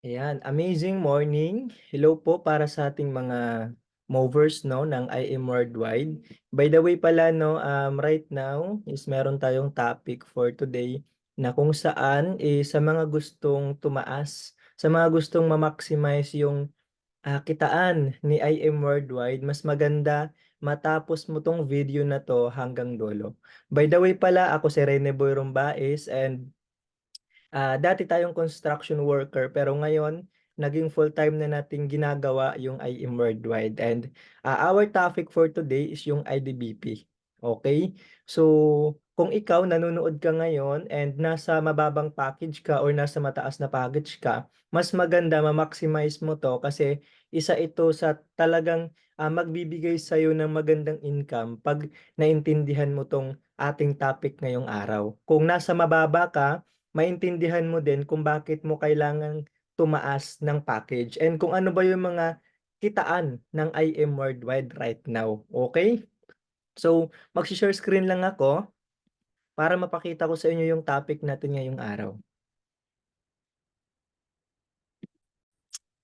Ayan, amazing morning. Hello po para sa ating mga movers no ng IM Worldwide. By the way pala no, right now is meron tayong topic for today na kung saan sa mga gustong tumaas, sa mga gustong ma-maximize yung kitaan ni IM Worldwide, mas maganda matapos mo tong video na to hanggang dulo. By the way pala, ako si Rene Boy Rumbaes and dati tayong construction worker pero ngayon naging full-time na nating ginagawa yung IM Worldwide and our topic for today is yung IDBP. Okay? So, kung ikaw nanonood ka ngayon and nasa mababang package ka or nasa mataas na package ka, mas maganda ma-maximize mo to kasi isa ito sa talagang magbibigay sa'yo ng magandang income pag naintindihan mo tong ating topic ngayong araw. Kung nasa mababa ka, maintindihan mo din kung bakit mo kailangang tumaas ng package and kung ano ba yung mga kitaan ng IM Worldwide right now. Okay? So, magsi-share screen lang ako para mapakita ko sa inyo yung topic natin ngayong araw.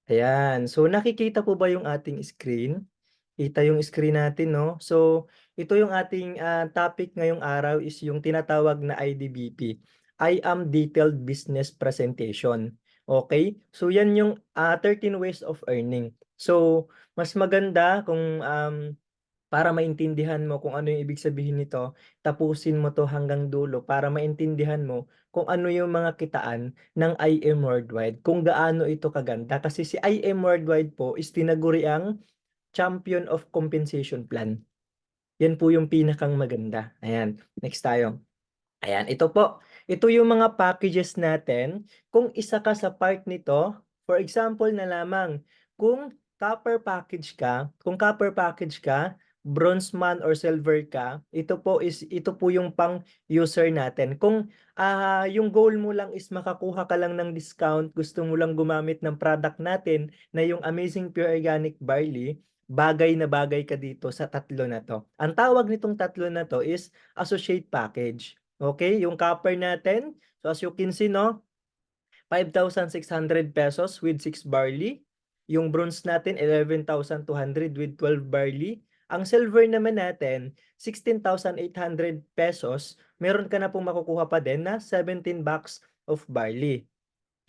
Ayan. So, nakikita po ba yung ating screen? Kita yung screen natin, no? So, ito yung ating topic ngayong araw is yung tinatawag na IDBP. I am Detailed Business Presentation. Okay? So, yan yung 13 ways of earning. So, mas maganda kung para maintindihan mo kung ano yung ibig sabihin nito, tapusin mo to hanggang dulo para maintindihan mo kung ano yung mga kitaan ng IM Worldwide, kung gaano ito kaganda. Kasi si IM Worldwide po is tinaguri ang Champion of Compensation Plan. Yan po yung pinakang maganda. Ayan, next tayo. Ayan, ito po. Ito yung mga packages natin. Kung isa ka sa part nito, for example na lamang, kung copper package ka, bronze man or silver ka, ito po yung pang user natin. Kung yung goal mo lang is makakuha ka lang ng discount, gusto mo lang gumamit ng product natin na yung Amazing Pure Organic Barley, bagay na bagay ka dito sa tatlo na to. Ang tawag nitong tatlo na to is associate package. Okay, yung copper natin, so as you can see, no, 5,600 pesos with 6 barley. Yung bronze natin, 11,200 with 12 barley. Ang silver naman natin, 16,800 pesos. Meron ka na pong makukuha pa din na 17 bags of barley.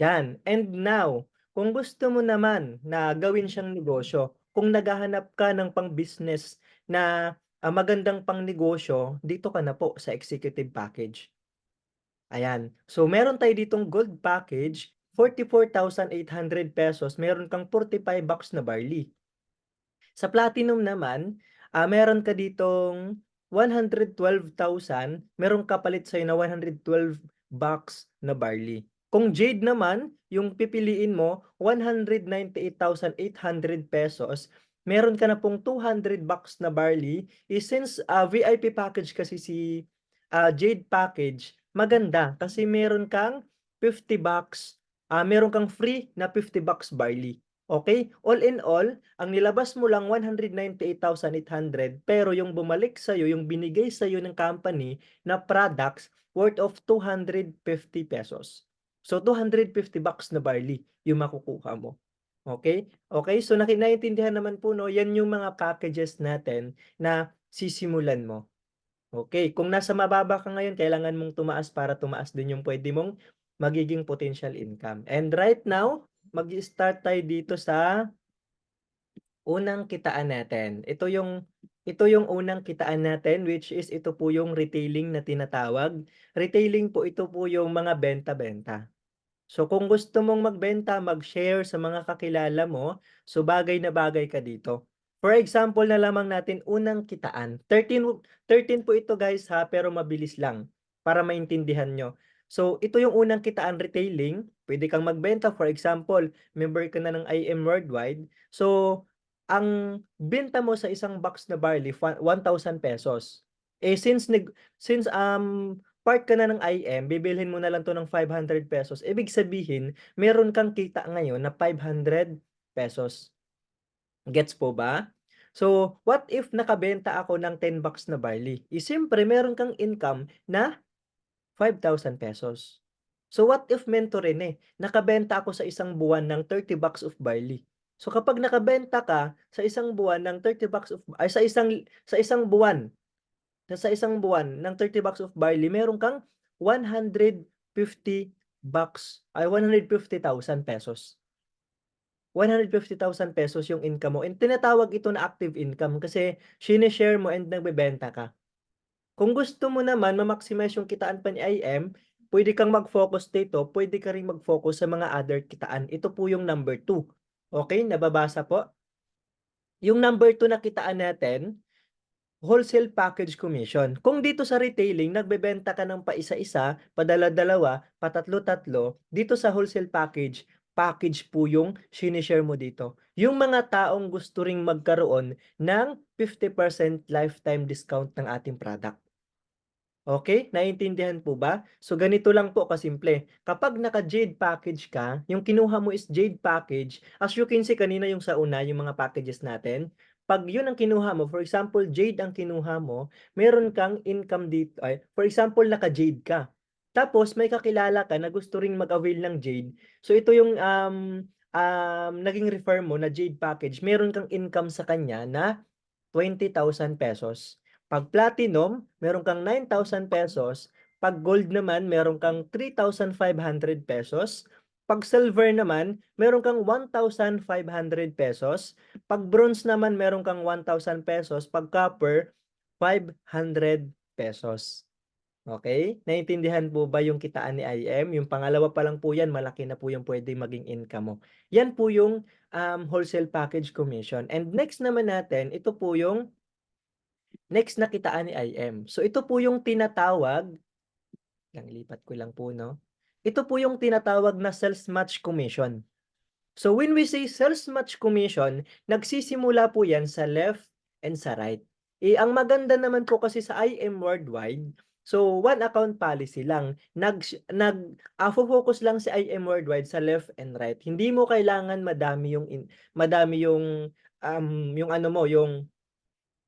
Yan. And now, kung gusto mo naman na gawin siyang negosyo, kung naghahanap ka ng pang-business na magandang pang-negosyo, dito ka na po sa executive package. Ayan. So, meron tayo ditong gold package, 44,800 pesos. Meron kang 45 bucks na barley. Sa platinum naman, meron ka ditong 112,000. Meron kapalit sa'yo na 112 bucks na barley. Kung jade naman, yung pipiliin mo, 198,800 pesos. Meron ka na pong 200 bucks na barley. Since VIP package kasi si Jade package, maganda kasi meron kang 50 bucks, meron kang free na 50 bucks barley. Okay? All in all, ang nilabas mo lang 198,800 pero yung bumalik sa'yo, yung binigay sa'yo ng company na products worth of 250 pesos. So, 250 bucks na barley yung makukuha mo. Okay? Okay, so naiintindihan naman po, no, yan yung mga packages natin na sisimulan mo. Okay, kung nasa mababa ka ngayon, kailangan mong tumaas para tumaas din yung pwede mong magiging potential income. And right now, mag-start tayo dito sa unang kitaan natin. Ito yung unang kitaan natin, which is ito po yung retailing na tinatawag. Retailing po, ito po yung mga benta-benta. So kung gusto mong magbenta, mag-share sa mga kakilala mo, so bagay na bagay ka dito. For example na lamang natin unang kitaan. 13 po ito guys ha, pero mabilis lang para maintindihan nyo. So ito yung unang kitaan, retailing. Pwede kang magbenta. For example, member ka na ng IM Worldwide. So ang benta mo sa isang box na barley, 1,000 pesos. Since part ka na ng IM, bibilhin mo na lang to ng 500 pesos. Ibig sabihin, meron kang kita ngayon na 500 pesos. Gets po ba? So, what if nakabenta ako ng 10 bucks na barley? Siyempre, meron kang income na 5,000 pesos. So what if mentorin nakabenta ako sa isang buwan ng 30 bucks of barley. So kapag nakabenta ka sa isang buwan ng 30 bucks of ay sa isang buwan, sa isang buwan ng 30 bucks of barley, meron kang 150 bucks ay 150,000 pesos. 150,000 pesos yung income mo and tinatawag ito na active income kasi shine-share mo and nagbebenta ka. Kung gusto mo naman ma-maximize yung kitaan pa ni IM, pwede kang mag-focus dito, pwede ka ring mag-focus sa mga other kitaan. Ito po yung number 2. Okay, nababasa po? Yung number 2 na kitaan natin, wholesale package commission. Kung dito sa retailing, nagbebenta ka ng paisa-isa, padala-dalawa, patatlo-tatlo, dito sa wholesale package po yung sinishare mo dito. Yung mga taong gusto ring magkaroon ng 50% lifetime discount ng ating product. Okay, naiintindihan po ba? So ganito lang po kasimple. Kapag naka-Jade package ka, yung kinuha mo is Jade package, as you can see kanina yung sa una, yung mga packages natin, pag yun ang kinuha mo, for example, Jade ang kinuha mo, meron kang income dito, ay, for example, naka-Jade ka. Tapos may kakilala ka na gusto ring mag-avail ng Jade. So ito yung naging refer mo na Jade package, meron kang income sa kanya na 20,000 pesos. Pag platinum, meron kang 9,000 pesos. Pag gold naman, meron kang 3,500 pesos. Pag silver naman, meron kang 1,500 pesos. Pag bronze naman, meron kang 1,000 pesos. Pag copper, 500 pesos. Okay? Naintindihan po ba yung kitaan ni IM? Yung pangalawa pa lang po yan, malaki na po yung pwede maging income mo. Yan po yung wholesale package commission. And next naman natin, ito po yung next na kitaan ni IM. So ito po yung tinatawag, lang lipat ko lang po, no? Ito po yung tinatawag na sales match commission. So when we say sales match commission, nagsisimula po yan sa left and sa right. Ang maganda naman po kasi sa IM Worldwide, so one account policy lang. Focus lang si IM Worldwide sa left and right. Hindi mo kailangan madami yung ano mo, yung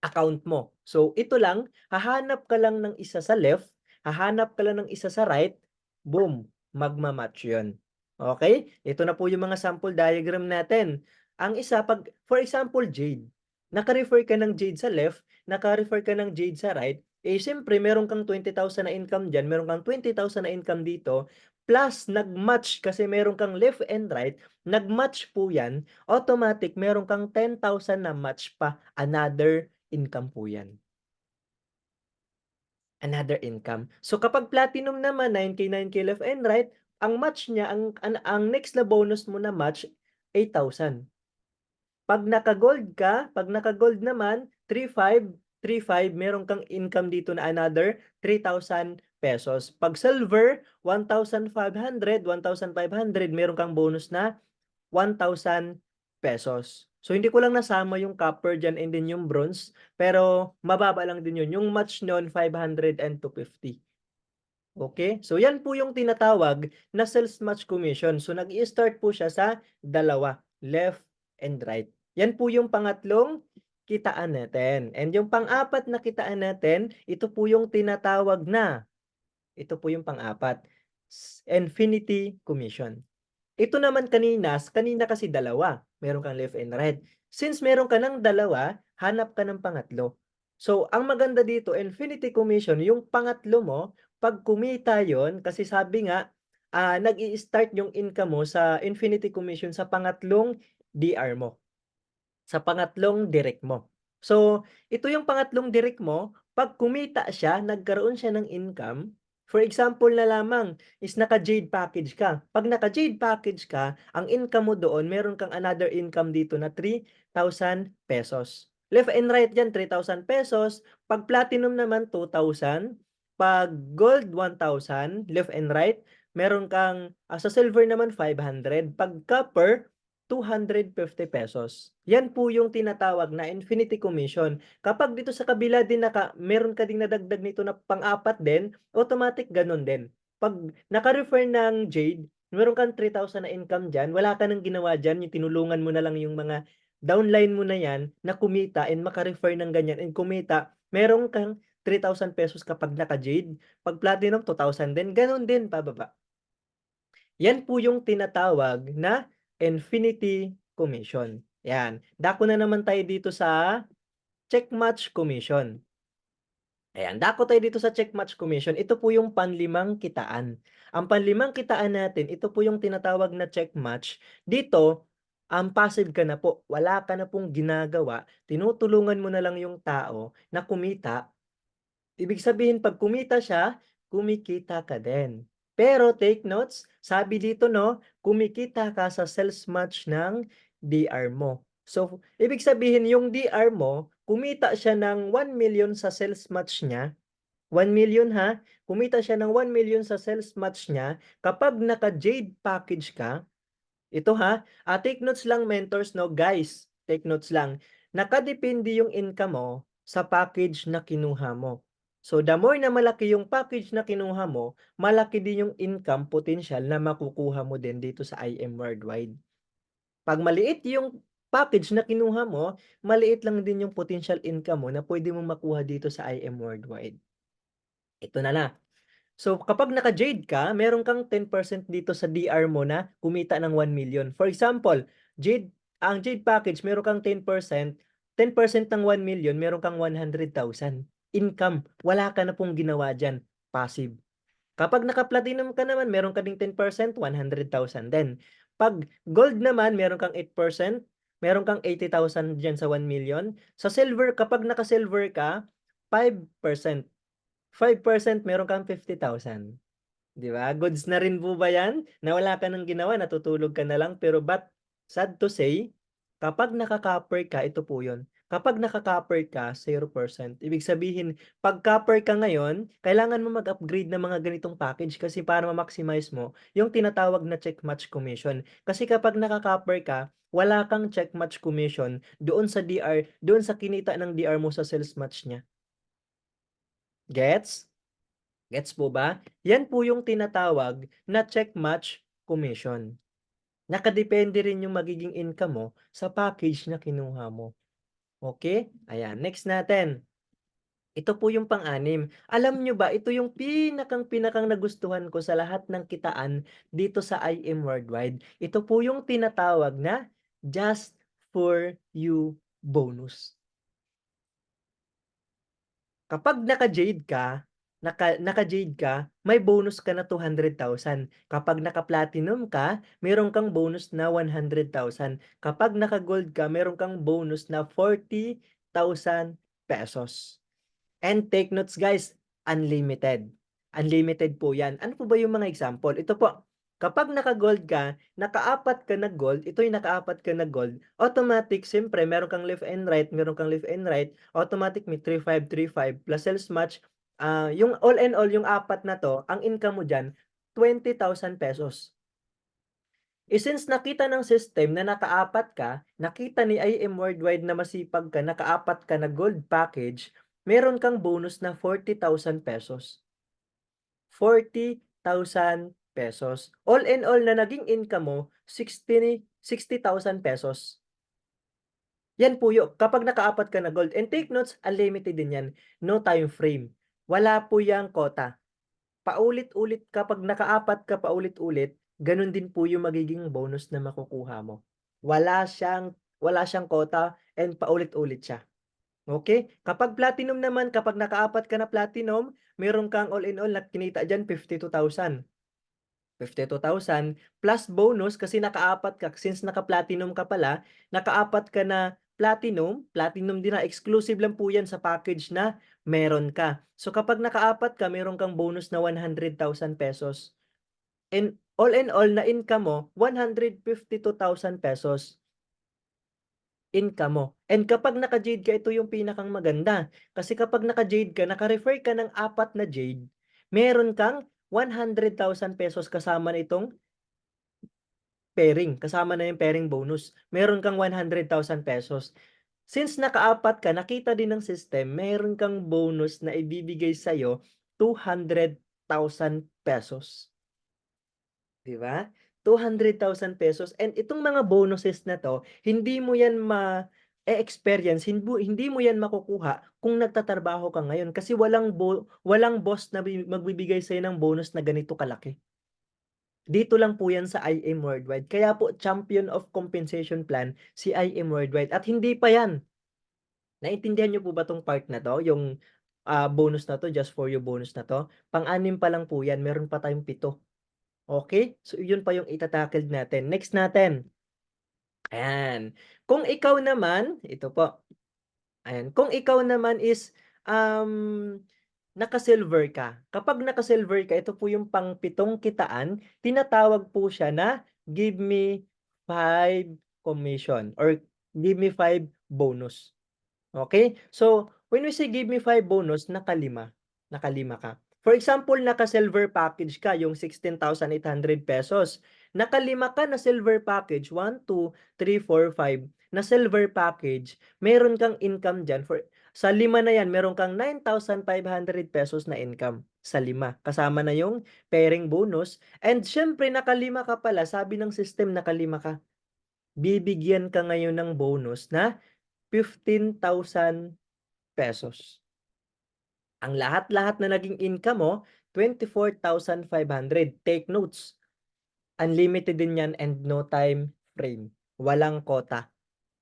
account mo. So ito lang, hahanap ka lang ng isa sa left, hahanap ka lang ng isa sa right, boom, magma-match 'yon. Okay? Ito na po yung mga sample diagram natin. Ang isa for example, Jade. Naka-refer ka ng Jade sa left, naka-refer ka ng Jade sa right, siyempre meron kang 20,000 na income diyan, meron kang 20,000 na income dito, plus nag-match kasi meron kang left and right, nag-match po 'yan, automatic meron kang 10,000 na match pa, another income po 'yan. Another income. So kapag platinum naman 9K, 9K left and right, ang match niya, ang next na bonus mo na match 8,000. Pag naka-gold naman 3,500, meron kang income dito na another 3,000 pesos. Pag silver 1,500, meron kang bonus na 1,000 pesos. So hindi ko lang nasama yung copper diyan and then yung bronze, pero mababa lang din yun. Yung match nun 500 and 250. Okay? So yan po yung tinatawag na sales match commission. So nag-i-start po siya sa dalawa, left and right. Yan po yung pangatlong kitaan natin. And yung pang-apat na kitaan natin, ito po yung pang-apat, infinity commission. Ito naman kanina kasi dalawa, meron kang left and right. Since meron ka ng dalawa, hanap ka ng pangatlo. So, ang maganda dito, infinity commission, yung pangatlo mo, pag kumita yon, kasi sabi nga, nag-i-start yung income mo sa infinity commission sa pangatlong DR mo, sa pangatlong direct mo. So, ito yung pangatlong direct mo, pag kumita siya, nagkaroon siya ng income, for example na lamang is naka-Jade package ka. Pag naka-Jade package ka, ang income mo doon, meron kang another income dito na 3,000 pesos. Left and right dyan, 3,000 pesos. Pag platinum naman, 2,000. Pag gold, 1,000. Left and right, meron kang, sa silver naman, 500. Pag copper, 250 pesos. Yan po yung tinatawag na infinity commission. Kapag dito sa kabila din meron ka ding nadagdag nito na pang-apat din, automatic ganun din. Pag naka-refer ng Jade, meron kang 3,000 na income dyan, wala ka nang ginawa dyan, yung tinulungan mo na lang yung mga downline mo na yan na kumita and maka-refer ng ganyan and kumita, meron kang 3,000 pesos kapag naka-Jade. Pag platinum, 2,000 din, ganun din pababa. Yan po yung tinatawag na infinity commission. Yan, dako na naman tayo dito sa check match commission. Ayan, dako tayo dito sa check match commission. Ito po yung panlimang kitaan. Ang panlimang kitaan natin, ito po yung tinatawag na check match. Dito, passive ka na po. Wala ka na pong ginagawa. Tinutulungan mo na lang yung tao na kumita. Ibig sabihin 'pag kumita siya, kumikita ka din. Pero take notes, sabi dito 'no, kumikita ka sa sales match ng DR mo. So, ibig sabihin yung DR mo, kumita siya ng 1,000,000 sa sales match niya, 1,000,000 ha, kumita siya ng 1,000,000 sa sales match niya kapag naka-Jade package ka. Ito ha, take notes lang mentors 'no, guys, take notes lang. Nakadepende yung income mo sa package na kinuha mo. So, the more na malaki yung package na kinuha mo, malaki din yung income potential na makukuha mo din dito sa IM Worldwide. 'Pag maliit yung package na kinuha mo, maliit lang din yung potential income mo na pwede mong makuha dito sa IM Worldwide. Ito na na. So, kapag naka-Jade ka, meron kang 10% dito sa DR mo na kumita ng 1,000,000. For example, ang Jade package meron kang 10% ng 1,000,000 meron kang 100,000 income. Wala ka na pong ginawa diyan, passive. Kapag naka-platinum ka naman, meron ka ding 10%, 100,000 din. 'Pag gold naman, meron kang 8%, meron kang 80,000 diyan sa 1,000,000. Sa silver, kapag naka-silver ka, 5%. 5% meron kang 50,000. 'Di ba? Goods na rin po ba 'yan, na wala ka ng ginawa, natutulog ka na lang, pero but sad to say, kapag nakaka-copper ka, ito po 'yun, kapag nakaka-copper ka, 0%. Ibig sabihin, 'pag copper ka ngayon, kailangan mo mag-upgrade ng mga ganitong package kasi para ma-maximize mo yung tinatawag na check match commission. Kasi kapag nakaka-copper ka, wala kang check match commission doon sa DR, doon sa kinita ng DR mo sa sales match niya. Gets? Gets po ba? Yan po yung tinatawag na check match commission. Nakadepende rin yung magiging income mo sa package na kinuha mo. Okay? Ayan, next natin. Ito po yung pang-anim. Alam nyo ba, ito yung pinakang nagustuhan ko sa lahat ng kitaan dito sa IM Worldwide. Ito po yung tinatawag na Just for You bonus. Kapag naka-Jade ka, may bonus ka na 200,000. Kapag naka-Platinum ka, meron kang bonus na 100,000. Kapag naka-Gold ka, meron kang bonus na 40,000 pesos. And take notes guys, unlimited. Unlimited po yan. Ano po ba yung mga example? Ito po, kapag naka-gold ka, nakaapat ka na gold, ito yung nakaapat ka na gold, automatic, siyempre, meron kang left and right, meron kang left and right, automatic may 3-5, 3-5, plus sales match, yung all and all, yung apat na to, ang income mo dyan, 20,000 pesos. Since nakita ng system na nakaapat ka, nakita ni IM Worldwide na masipag ka, nakaapat ka na gold package, meron kang bonus na 40,000 pesos. 40,000 pesos. All in all na naging income mo, 60,000 pesos. Yan po yung kapag nakaapat ka na gold. And take notes, unlimited din yan. No time frame. Wala po yang quota. Paulit-ulit kapag nakaapat ka paulit-ulit, ganun din po yung magiging bonus na makukuha mo. Wala siyang quota and paulit-ulit siya. Okay? Kapag platinum naman, kapag nakaapat ka na platinum, meron kang all in all na kinita diyan 52,000. 52,000 plus bonus kasi nakaapat ka, since naka-platinum ka pala, nakaapat ka na platinum, platinum din na exclusive lang po 'yan sa package na meron ka. So kapag nakaapat ka, meron kang bonus na 100,000 pesos. And all in all na income mo, 152,000 pesos income mo. And kapag naka-Jade ka, ito yung pinakang maganda. Kasi kapag naka-Jade ka, naka-refer ka ng apat na Jade, meron kang 100,000 pesos kasama na itong pairing, kasama na yung pairing bonus. Meron kang 100,000 pesos. Since nakaapat ka, nakita din ng system, meron kang bonus na ibibigay sa'yo 200,000 pesos. 'Di ba? 200,000 pesos and itong mga bonuses na 'to, hindi mo yan ma-e-experience, hindi mo yan makukuha kung nagtatrabaho ka ngayon kasi walang boss na magbibigay sa'yo ng bonus na ganito kalaki. Dito lang po yan sa IM Worldwide. Kaya po champion of compensation plan si IM Worldwide at hindi pa yan. Naintindihan niyo po ba 'tong part na 'to, yung, bonus na 'to, just for you bonus na 'to? Pang-anim pa lang po yan, meron pa tayong 7, okey? So yun pa yung ita-tackled natin. Next natin, ayan. Kung ikaw naman, ito po, ayan, kung ikaw naman is, naka-silver ka. Kapag naka-silver ka, ito po yung pang-pitong kitaan, tinatawag po siya na give me 5 commission or give me 5 bonus. Okay. So, when we say give me 5 bonus, nakalima ka. For example, naka-silver package ka, yung 16,800 pesos. Nakalima ka na silver package, 1, 2, 3, 4, 5 na silver package, meron kang income diyan sa 5 na yan, meron kang 9,500 pesos na income sa 5. Kasama na yung pairing bonus and siyempre nakalima ka pala, sabi ng system nakalima ka. Bibigyan ka ngayon ng bonus na 15,000 pesos. Ang lahat-lahat na naging income mo, 24,500. Take notes. Unlimited din yan and no time frame. Walang quota.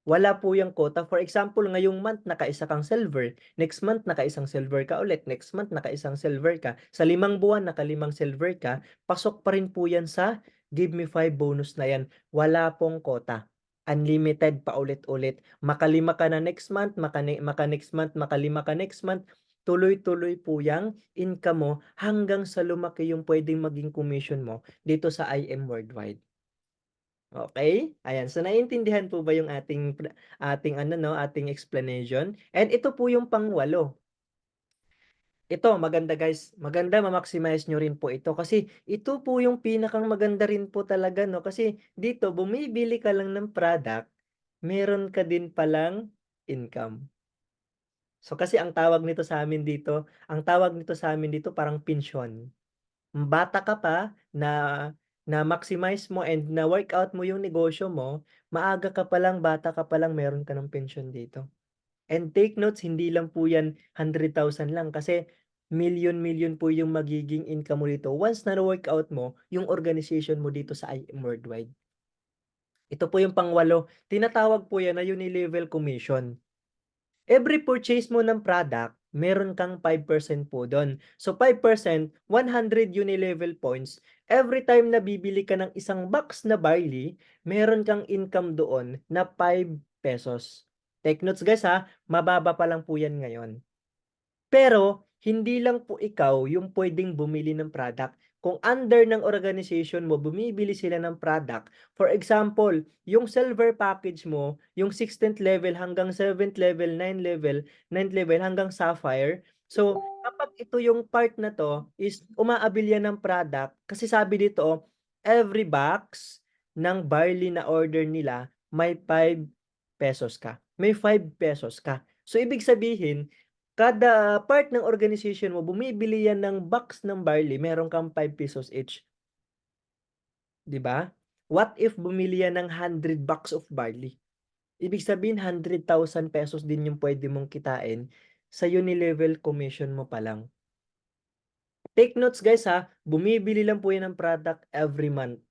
Wala po yung quota. For example, ngayong month nakaisa kang silver, next month nakaisang silver ka ulit, next month nakaisang silver ka, sa 5 buwan nakalimang silver ka, pasok pa rin po yan sa give me 5 bonus na yan. Wala pong quota. Unlimited pa ulit-ulit. Makalima ka na next month, maka next month, makalima ka next month, tuloy-tuloy po yang income mo hanggang sa lumaki yung pwedeng maging commission mo dito sa IM Worldwide. Okay, ayan. So, naiintindihan po ba yung ating ano 'no, ating explanation? And ito po yung pang-8. Ito maganda guys, maganda ma-maximize niyo rin po ito kasi ito po yung pinakang maganda rin po talaga 'no, kasi dito bumibili ka lang ng product, meron ka din palang income. So, kasi ang tawag nito sa'min dito parang pensyon. Bata ka pa na-maximize mo and na-workout mo yung negosyo mo, maaga ka palang, bata ka palang meron ka ng pensyon dito. And take notes, hindi lang po yan 100,000 lang kasi million-million po yung magiging income mo dito once na na-workout mo yung organization mo dito sa IM Worldwide. Ito po yung pang-8, tinatawag po yan na unilevel commission. Every purchase mo ng product, meron kang 5% po dun. So 5%, 100 unilevel points. Every time na bibili ka ng isang box na barley, meron kang income doon na 5 pesos. Take notes guys ha, mababa pa lang po yan ngayon. Pero, hindi lang po ikaw yung pwedeng bumili ng product. Kung under ng organization mo, bumibili sila ng product. For example, yung silver package mo, yung 16th level hanggang 7th level, 9th level, 9th level hanggang sapphire. So, kapag ito yung part na to is umaabil yan ng product. Kasi sabi dito, every box ng barley na order nila, may 5 pesos ka. May 5 pesos ka. So, ibig sabihin, kada part ng organization mo bumibili yan ng box ng barley, meron kang 5 pesos each, 'di ba? What if bumili yan ng 100 box of barley? Ibig sabihin 100,000 pesos din yung pwede mong kitain sa unilevel commission mo pa lang. Take notes guys ha, bumibili lang po yan ng product every month.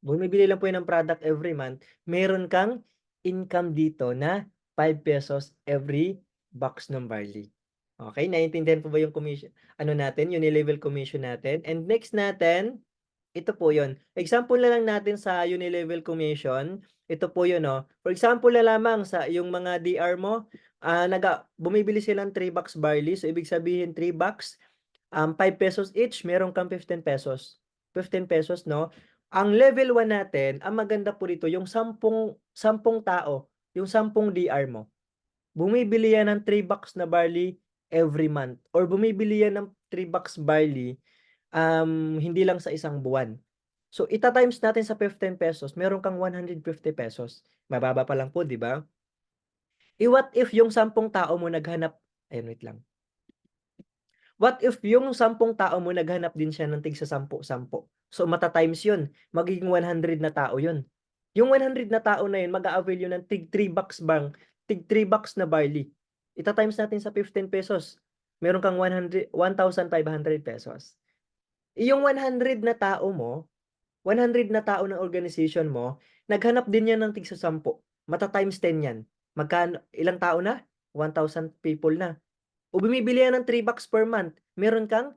Bumibili lang po yan ng product every month, meron kang income dito na 5 pesos every box ng barley. Okay, naiintindihan po ba yung commission ano natin, unilevel commission natin? And next natin, ito po yun. Example na lang natin sa unilevel commission, ito po yun, oh. For example na lamang sa yung mga DR mo, bumibili silang 3 box barley. So, ibig sabihin 3 box, 5 pesos each, meron kang 15 pesos. 15 pesos, no? Ang level 1 natin, ang maganda po dito, yung 10 tao, yung 10 DR mo. Bumibili yan ng 3 box na barley every month or bumibili yan ng 3 box barley, hindi lang sa isang buwan. So, ita-times natin sa 15 pesos, meron kang 150 pesos. Mababa pa lang po, 'di ba? What if yung 10 tao mo naghanap ayun, wait lang. What if yung 10 tao mo naghanap din siya ng tigsa 10-10? So, mata-times yun, magiging 100 na tao yun. Yung 100 na tao na yun, mag-a-avail yun ng tig 3 box tig 3 box na barley. Ita-times natin sa 15 pesos, meron kang 1,500 pesos. Yung 100 na tao mo, 100 na tao ng organization mo, naghanap din yan ng tig-10, mata-times 10 yan. Magkano ilang tao na? 1,000 people na. O bumibili yan ng $3 per month, meron kang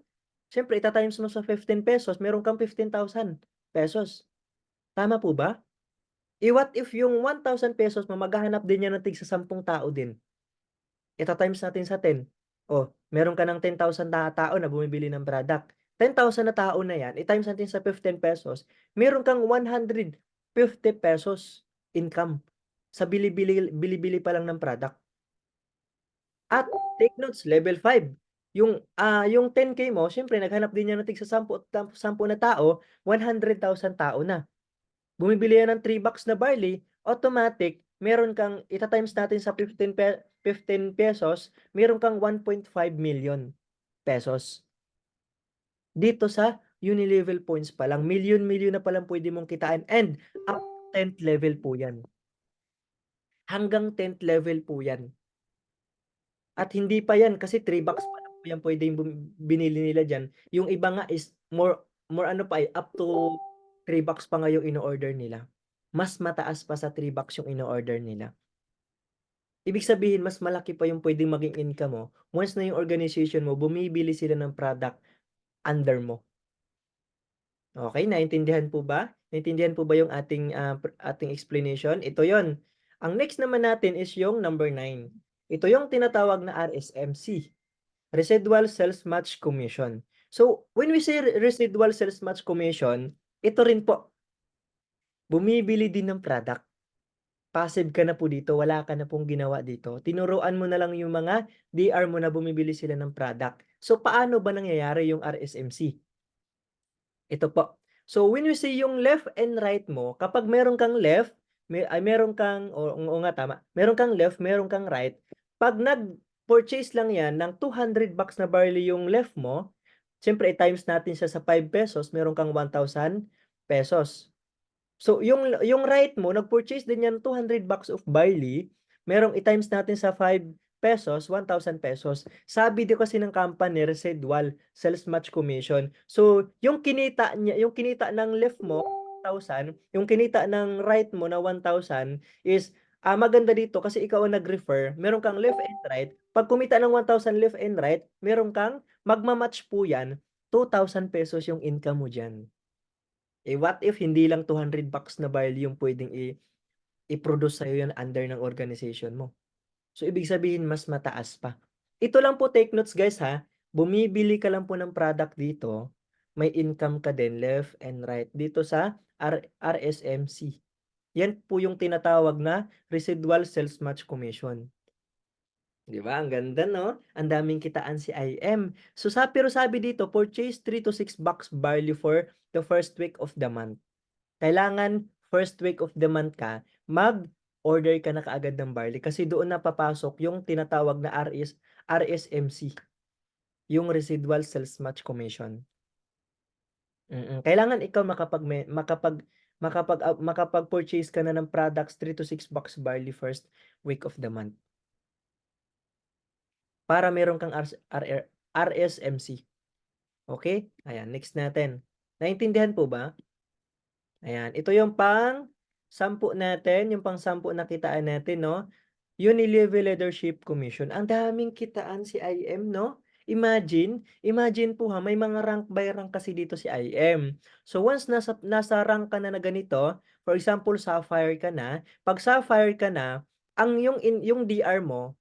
siyempre ita-times mo sa ₱15, meron kang ₱15,000. Tama po ba? What if yung ₱1,000 mo maghahanap din yan ng tig-10 tao din? Ita-times natin sa 10. Oh, meron ka ng 10,000 na tao na bumibili ng product. 10,000 na tao na yan, i-times natin sa ₱15, meron kang ₱150 income sa bili-bili pa lang ng product. At take notes, level 5, yung 10K mo siyempre naghanap din yan ng tig-10 na tao, 100,000 tao na. Bumibili yan ng $3 na barley, automatic meron kang ita-times natin sa ₱15, meron kang ₱1.5 million. Dito sa uni-level points pa lang, milyon-milyon na palang pwede mong kitain and up 10th level po yan. Hanggang 10th level po yan. At hindi pa yan kasi $3 pa lang po yan pwedeng binili nila diyan. Yung iba nga is more ano pa, up to $3 pa nga yung ino-order nila. Mas mataas pa sa $3 yung ino-order nila. Ibig sabihin mas malaki pa yung pwedeng maging income mo once na yung organization mo bumibili sila ng product under mo. Okay, naintindihan po ba? Naintindihan po ba yung ating explanation? Ito yon. Ang next naman natin is yung number 9. Ito yung tinatawag na RSMC, Residual Sales Match Commission. So, when we say Residual Sales Match Commission, ito rin po, bumibili din ng product. Passive ka na po dito, wala ka na pong ginawa dito. Tinuruan mo na lang yung mga DR mo na bumibili sila ng product. So, paano ba nangyayari yung RSMC? Ito po. So, when you say yung left and right mo, kapag meron kang left, meron kang, o nga tama, meron kang left, meron kang right, pag nag-purchase lang yan ng $200 na barley yung left mo, siyempre i-times natin siya sa ₱5, meron kang ₱1,000. So, yung right mo, nag-purchase din yan $200 of barley, merong i-times natin sa ₱5, ₱1,000. Sabi din kasi ng company, residual sales match commission. So, yung kinita niya, yung kinita ng left mo, 1,000, yung kinita ng right mo na 1,000 is maganda dito kasi ikaw ang nag-refer, meron kang left and right. Pag kumita ng 1,000 left and right, meron kang magma-match po yan, ₱2,000 yung income mo diyan. What if hindi lang $200 na barley yung pwedeng i-produce sa'yo yan under ng organization mo? So, ibig sabihin mas mataas pa. Ito lang po, take notes guys ha, bumibili ka lang po ng product dito, may income ka din left and right dito sa RSMC. Yan po yung tinatawag na Residual Sales Match Commission. 'Di ba, ang ganda 'no? Ang daming kitaan si IM. So, pero sabi dito, purchase 3 to 6 box barley for the first week of the month. Kailangan first week of the month ka, mag-order ka na kaagad ng barley kasi doon na papasok yung tinatawag na RSMC, yung Residual Sales Match Commission. Kailangan ikaw makapag-purchase ka na ng products 3 to 6 box barley first week of the month. Para meron kang RSMC. Okay? Ayan, next natin. Naintindihan po ba? Ayan, ito yung pang-10 natin, yung pang-10 na kitaan natin, no? Unilevel Leadership Commission. Ang daming kitaan si IM, no? Imagine po ha, may mga rank by rank kasi dito si IM. So once nasa rank ka na ganito, for example, Sapphire ka na, pag Sapphire ka na, ang yung DR mo,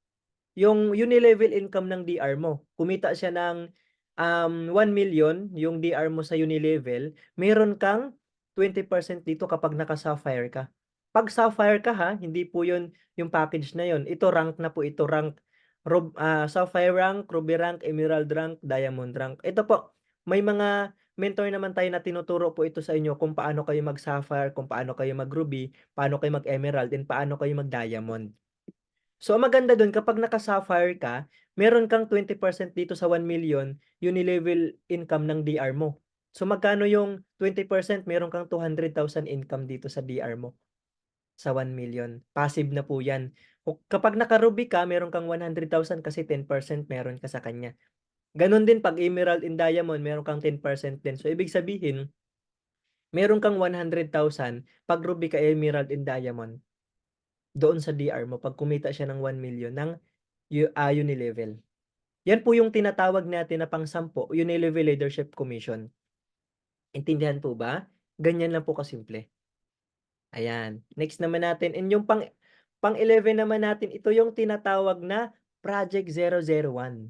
yung uni-level income ng DR mo, kumita siya ng 1 million yung DR mo sa uni-level, meron kang 20% dito kapag naka-Sapphire ka. Pag Sapphire ka ha, hindi po yun yung package na yun. Ito rank na po, ito rank, Sapphire rank, Ruby rank, Emerald rank, Diamond rank. Ito po, may mga mentor naman tayo na tinuturo po ito sa inyo kung paano kayo mag-Sapphire, kung paano kayo mag-Ruby, paano kayo mag-Emerald, and paano kayo mag-Diamond. So, ang maganda dun kapag naka-Sapphire ka, meron kang 20% dito sa 1 million uni-level income ng DR mo. So, magkano yung 20%? Meron kang 200,000 income dito sa DR mo sa 1 million. Passive na po yan. Kapag naka-Ruby ka, meron kang 100,000 kasi 10% meron ka sa kanya. Ganon din pag Emerald and Diamond, meron kang 10% din. So, ibig sabihin, meron kang 100,000 'pag Ruby ka Emerald and Diamond, doon sa DR mo 'pag kumita siya ng 1,000,000 ng Unilevel. Yan po yung tinatawag natin na pang-10 Unilevel Leadership Commission. Intindihan po ba? Ganyan lang po kasimple. Ayan, next naman natin and yung pang-11 naman natin, ito yung tinatawag na Project 001.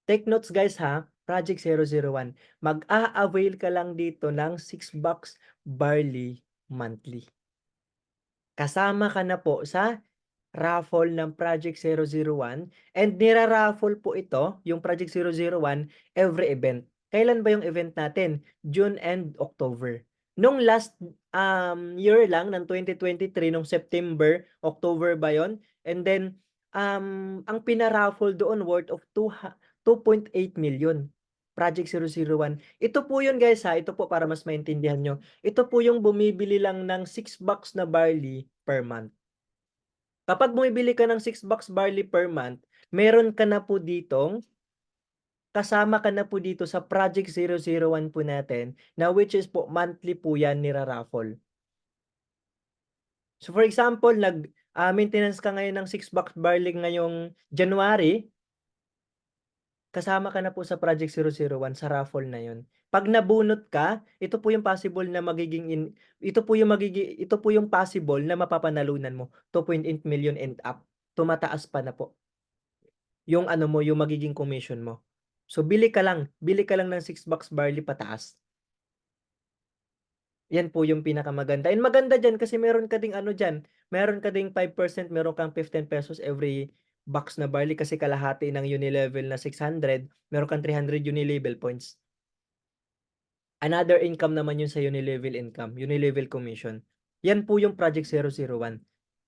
Take notes guys ha, Project 001. Mag-a-avail ka lang dito ng 6 bucks barley monthly. Kasama ka na po sa raffle ng Project 001 and nira-raffle po ito, yung Project 001, every event. Kailan ba yung event natin? June and October. Nung last year lang ng 2023, nung September, October ba yon? And then, ang pinaraffle doon worth of 2.8 million. Project 001. Ito po yun guys ha, ito po para mas maintindihan nyo. Ito po yung bumibili lang ng 6 bucks na barley per month. Kapag bumibili ka ng 6 bucks barley per month, meron ka na po ditong kasama ka na po dito sa Project 001 po natin na which is po monthly po yan nira-raffle. So for example, maintenance ka ngayon ng 6 bucks barley ngayong January, kasama ka na po sa Project 001 sa raffle na yon. Pag nabunot ka, ito po yung possible na ito po yung possible na mapapanalunan mo, 2.8 million and up. Tumataas pa na po yung ano mo, yung magiging commission mo. So bili ka lang ng 6 bucks barley pataas. Yan po yung pinakamaganda. And maganda diyan kasi meron ka ding ano diyan, meron ka ding 5%, meron kang 15 pesos every box na barley kasi kalahati ng Unilevel na 600, meron kang 300 Unilevel points. Another income naman yun sa Unilevel income, Unilevel commission. Yan po yung Project 001.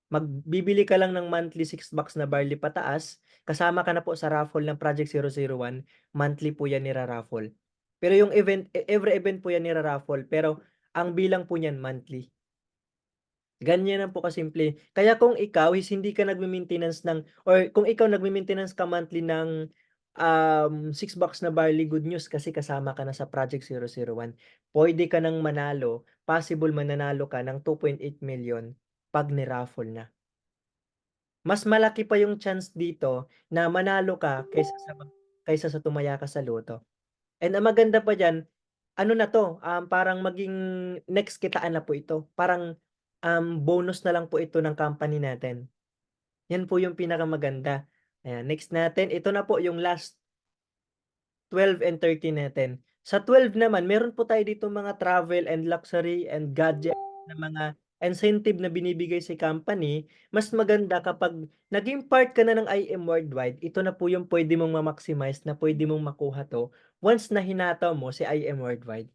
Magbibili ka lang ng monthly 6 bucks na barley pataas, kasama ka na po sa raffle ng Project 001, monthly po yan nira-raffle. Pero yung every event po yan nira-raffle, pero ang bilang po niyan monthly. Ganyan lang po kasimple. Kaya kung ikaw is hindi ka nagme-maintenance or kung ikaw nagme-maintenance ka monthly ng 6 bucks na barley, good news kasi kasama ka na sa Project 001. Pwede ka nang manalo, possible mananalo ka ng 2.8 million pag ni-raffle na. Mas malaki pa yung chance dito na manalo ka kaysa sa tumaya ka sa loto. And ang maganda pa diyan, ano na 'to, parang maging next kitaan na po ito. Parang, bonus na lang po ito ng company natin. Yan po yung pinakamaganda. Ayan, next natin, ito na po yung last 12 and 13 natin. Sa 12 naman, meron po tayo dito mga travel and luxury and gadget na mga incentive na binibigay si company. Mas maganda kapag naging part ka na ng IM Worldwide, ito na po yung pwede mong ma-maximize na pwede mong makuha to once na hinataw mo si IM Worldwide.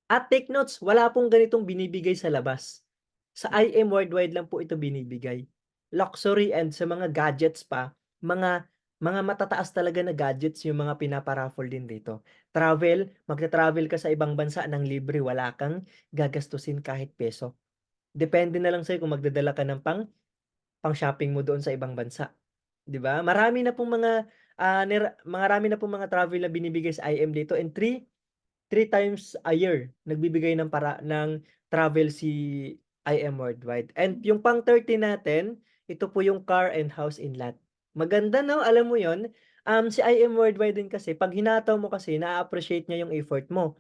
At take notes, wala pong ganitong binibigay sa labas. Sa IM Worldwide lang po ito binibigay. Luxury and sa mga gadgets pa, mga matataas talaga na gadgets yung mga pinapa-raffle din dito. Travel, magta-travel ka sa ibang bansa ng libre, wala kang gagastusin kahit peso. Depende na lang sa'yo kung magdadala ka ng pang-shopping mo doon sa ibang bansa, 'di ba? Marami na pong mga travel na binibigay sa IM dito and 3 times a year nagbibigay ng travel si IM Worldwide. And yung pang-13 natin, ito po yung car and house in lot. Maganda 'no, alam mo yon. Si IM Worldwide din kasi 'pag hinataw mo kasi na-a-appreciate niya yung effort mo.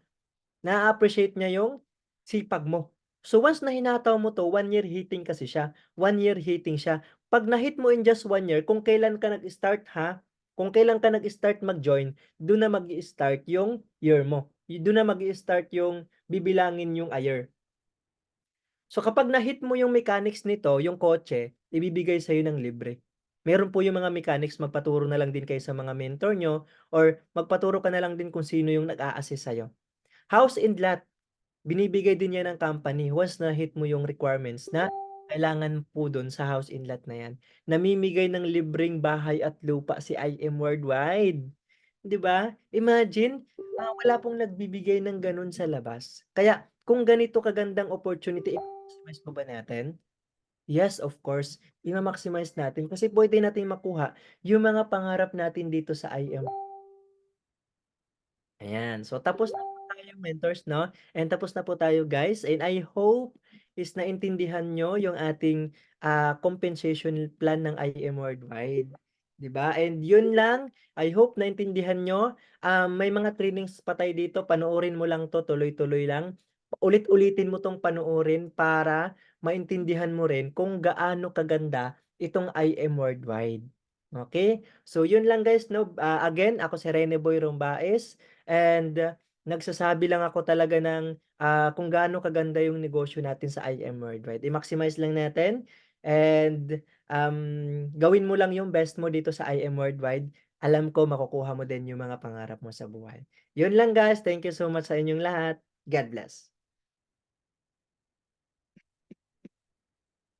Na-a-appreciate niya yung sipag mo. So once na hinataw mo 'to, 1 year hitting kasi siya, 1 year hitting siya. 'Pag na-hit mo in just 1 year, kung kailan ka nag-start ha, kung kailan ka nag-start mag-join, dun na mag-i-start yung year mo. Dun na mag-i-start yung bibilangin yung a year. So kapag na-hit mo yung mechanics nito, yung kotse, ibibigay sa'yo ng libre. Meron po yung mga mechanics, magpaturo na lang din kayo sa mga mentor nyo or magpaturo ka na lang din kung sino yung nag-a-assist sa'yo. House and lot, binibigay din yan ng company once na hit mo yung requirements na kailangan po dun sa house and lot na yan. Namimigay ng libreng bahay at lupa si IM Worldwide. 'Di ba? Imagine, wala pong nagbibigay ng gano'n sa labas. Kaya kung ganito kagandang opportunity, i-maximize pa ba natin? Yes, of course, ima-maximize natin kasi puwede nating makuha yung mga pangarap natin dito sa IM. Ayan, so tapos na po tayo tayong mentors 'no, and tapos na po tayo guys, and I hope is naintindihan niyo yung ating, compensation plan ng IM Worldwide, 'di ba? And yun lang, I hope naintindihan niyo, may mga trainings pa tayo dito, panoorin mo lang 'to, tuloy-tuloy lang. Ulit-ulitin mo 'tong panoorin para maintindihan mo rin kung gaano kaganda itong IM Worldwide, okey? So yun lang guys 'no, again ako si Rene Boy Rombaez and nagsasabi lang ako talaga ng, kung gaano kaganda yung negosyo natin sa IM Worldwide. I-maximize lang natin and, gawin mo lang yung best mo dito sa IM Worldwide. Alam ko makukuha mo din yung mga pangarap mo sa buhay. Yun lang guys, thank you so much sa inyong lahat. God bless.